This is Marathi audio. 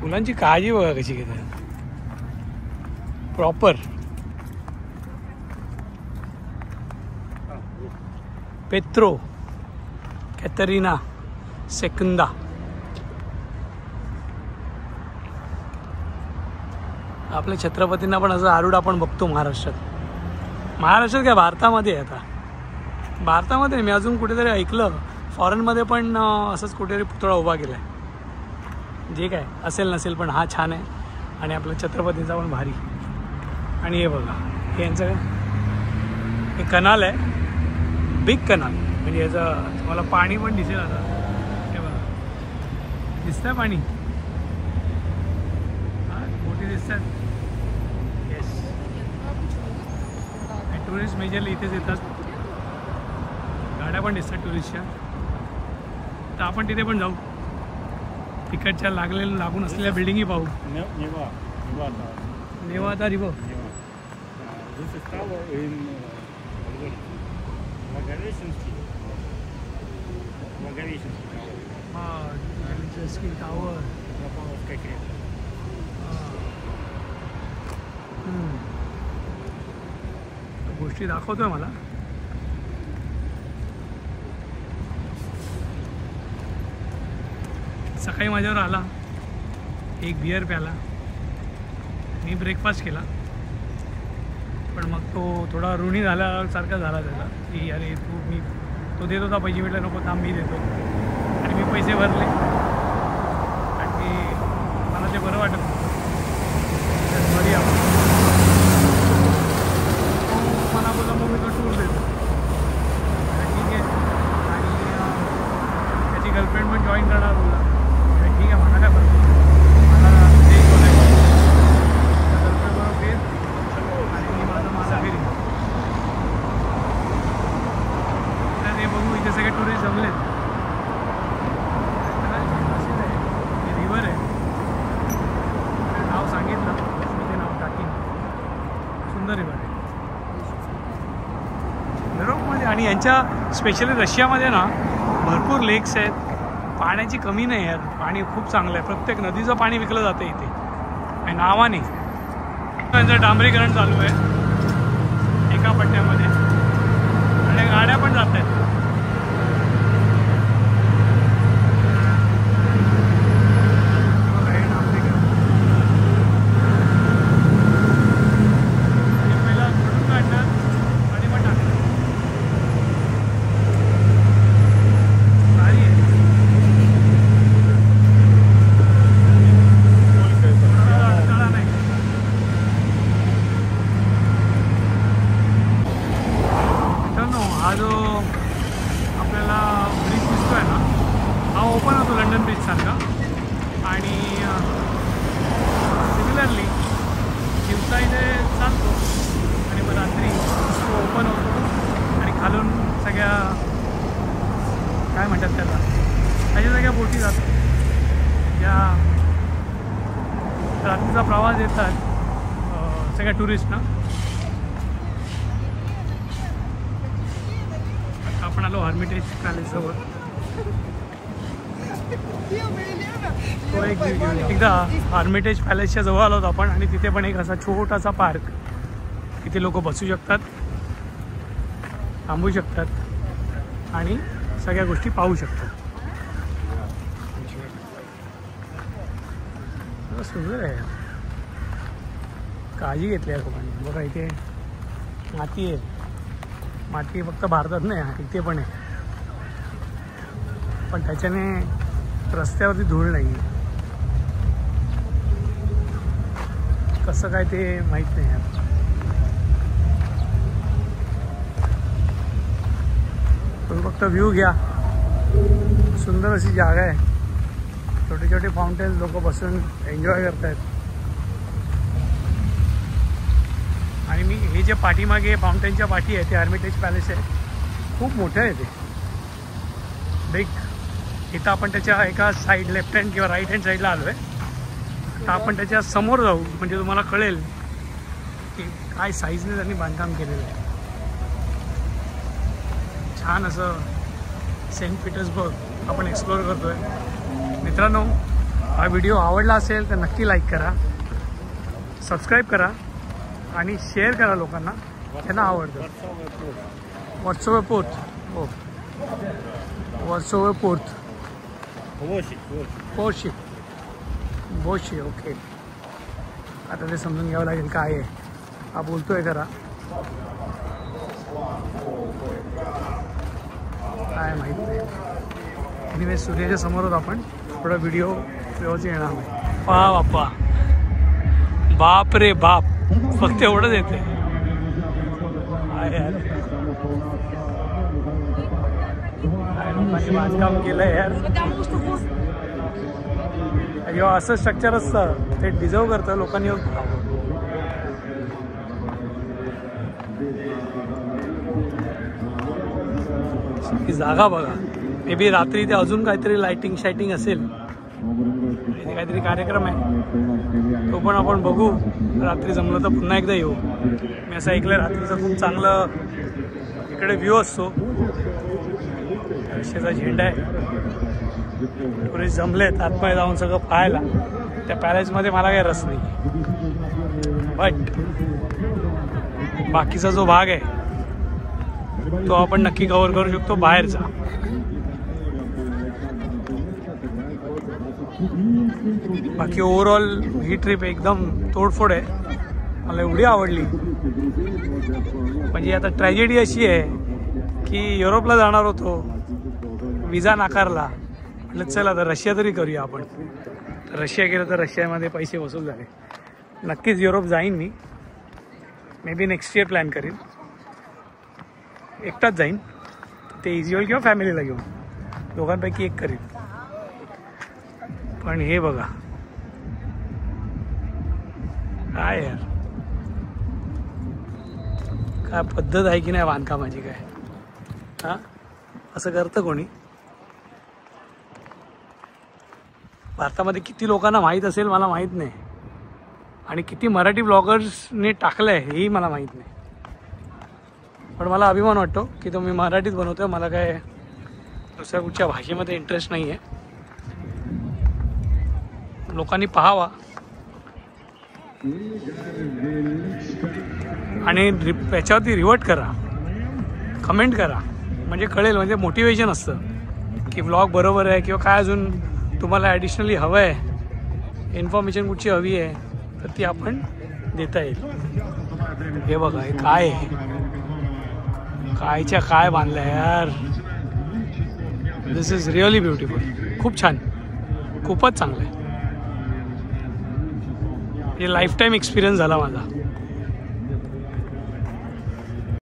फुलांची काळजी बघा कशी घेते प्रॉपर. पेत्रो कॅटरीना सेकंदा. आपल्या छत्रपतींना पण असं आरूढ आपण बघतो महाराष्ट्रात काय भारतामध्ये आहे. आता भारतामध्ये मी अजून कुठेतरी ऐकलं फॉरेनमध्ये पण असंच कुठेतरी पुतळा उभा केला आहे. जे काय असेल नसेल पण हा छान आहे आणि आपल्या छत्रपतींचा पण भारी. आणि हे बघा हे यांचं हे कनाल आहे, बिग कनाल. म्हणजे याचं तुम्हाला पाणी पण दिसेल. आता हे बघा दिसतंय पाणी, हां मोठी दिसतात. येस टुरिस्ट मेजरली इथेच येतात. गाड्या पण दिसतात टुरिस्टच्या. तर आपण तिथे पण जाऊ. तिकडच्या लागून असलेल्या बिल्डिंगी पाहू. नेवादा रिव्हर. टावर गोष्टी दाखवतोय मला. सकाळी माझ्यावर आला, एक बियर प्याला, मी ब्रेकफास्ट केला. पण मग तो थोडा ऋणी झाल्यासारखा झाला त्याला की अरे तो देत होता पैसे, म्हटलं नको थांब मी देतो. आणि मी पैसे भरले आणि मला ते बरं वाटत बरी मला बोला मग मी तो टूर देतो. ठीक आहे. आणि त्याची गर्लफ्रेंड पण जॉईन करणार बोलला. ठीक आहे म्हणा काय बरं मला ते गर्लफ्रेंडबरोबर फिर आणि माझा फिरी. तर ते बघू इथे सगळे टुरिस्ट जमलेत. रिव्हर आहे, नाव सांगितलं मी ते नाव टाकीन. सुंदर रिव्हर आहे युरोपमध्ये. आणि यांच्या स्पेशली रशियामध्ये ना भरपूर लेक्स आहेत. पाण्याची कमी नाही यार, पाणी खूप चांगलं आहे. प्रत्येक नदीचं पाणी विकलं जातं इथे आणि नावाने. त्यांचं डांबरीकरण चालू आहे एका पट्ट्यामध्ये आणि गाड्या पण जात आहेत. पहिला घडून काढणार आणि मग टाकणार. भारी आहे. हा जो आपल्याला ब्रिज दिसतो आहे ना, हा ओपन होतो लंडन ब्रिजसारखा. आणि सिमिलरली दिवसा इथे चालतो आणि मग रात्री तो ओपन होतो आणि खालून सगळ्या काय म्हणतात त्याला अशा सगळ्या बोटी जातात ज्या रात्रीचा प्रवास येतात सगळ्या टुरिस्टना. आपण आलो हर्मिटेज पॅलेसजवळ. तो एकदा हर्मिटेज पॅलेसच्या जवळ आलो होतो आपण. आणि तिथे पण एक असा छोटासा पार्क, तिथे लोक बसू शकतात, थांबू शकतात आणि सगळ्या गोष्टी पाहू शकतात. सुंदर आहे, काळजी घेतली आहे लोकांनी. बघा इथे माती आहे. माती फक्त भारतात नाही, इथे पण आहे. पण त्याच्याने रस्त्यावरती धूळ नाही. कसं काय ते माहीत नाही यार. तुम्ही फक्त व्ह्यू घ्या. सुंदर अशी जागा आहे. छोटे छोटे फाउंटेन लोक बसून एन्जॉय करत आहेत. आणि मी हे जे पाठीमागे फाउंटेनच्या पाठी आहे ते हर्मिटेज पॅलेस आहे. खूप मोठं आहे ते, बिग. इथं आपण त्याच्या एका साईड लेफ्ट हँड किंवा राईट हँड साईडला आलो आहे. तर आपण त्याच्या समोर जाऊ म्हणजे तुम्हाला कळेल की काय साईजने त्यांनी बांधकाम केलेलं आहे. छान असं सेंट पीटर्सबर्ग आपण एक्सप्लोअर करतो आहे. मित्रांनो हा व्हिडिओ आवडला असेल तर नक्की लाईक करा, सबस्क्राईब करा आणि शेअर करा लोकांना त्यांना आवडतं. वर्सोवे पोर्ट. हो, वर्सोवे पोर्ट. पोर्टशिप. बोशी. ओके, आता ते समजून घ्यावं लागेल काय आहे. हा बोलतोय करा काय माहीत नाही. एनिवे सूर्याच्या समोर आपण थोडा व्हिडिओ व्यवस्थित येणार नाही. पहा बाप्पा, बाप रे बाप, फक्त एवढंच येते. लोकांनी बांधकाम केलंय यार. किंवा असं स्ट्रक्चर असतं ते डिझर्व करतं लोकांनी. ही जागा बघा. मे बी रात्री ते अजून काहीतरी लाइटिंग शायटिंग असेल, इथे काहीतरी कार्यक्रम आहे, तो पण आपण बघू. रात्री जमलं तर पुन्हा एकदा येऊ. मी असं ऐकलं रात्रीचं खूप चांगलं इकडे व्ह्यू असतो. रशियाचा झेंडा आहे. टुरिस्ट जमलेत आतमध्ये जाऊन सगळं पाहायला. त्या पॅलेसमध्ये मला काही रस नाही, बट बाकीचा जो भाग आहे तो आपण नक्की कव्हर करू शकतो बाहेरचा. बाकी ओव्हरऑल ही ट्रिप एकदम तोडफोड आहे. मला एवढी आवडली. म्हणजे आता ट्रॅजेडी अशी आहे की युरोपला जाणार होतो, विजा नाकारला. म्हटलं चला आता रशिया तरी करूया आपण. रशिया केलं तर रशियामध्ये पैसे वसूल झाले. नक्कीच युरोप जाईन मी. Maybe next year plan करीन. एकटाच जाईन, ते इझी होईल, किंवा फॅमिलीला घेऊन, दोघांपैकी एक करीन. पण हे बघा काय यार, काय पद्धत आहे की नाही बांधकामाची काय. हां, असं करतं कोणी? भारतामध्ये किती लोकांना माहीत असेल मला माहीत नाही, आणि किती मराठी ब्लॉगर्सने टाकलं आहे हेही मला माहीत नाही. पण मला अभिमान वाटतो की तो मी मराठीत बनवतो आहे. मला काय दुसऱ्या कुठच्या भाषेमध्ये इंटरेस्ट नाही आहे. लोकांनी पाहावा आणि याच्यावरती रिवर्ट करा, कमेंट करा, म्हणजे कळेल. म्हणजे मोटिवेशन असतं की ब्लॉग बरोबर आहे, किंवा काय अजून तुम्हाला ॲडिशनली हवं आहे, इन्फॉर्मेशन कुठची हवी आहे तर ती आपण देता येईल. हे बघा, हे काय आहे, कायच्या काय बांधलं आहे यार. दिस इज रिअली ब्युटिफुल. खूप छान, खूपच चांगलं आहे. हे लाईफ टाईम एक्सपिरियन्स झाला माझा.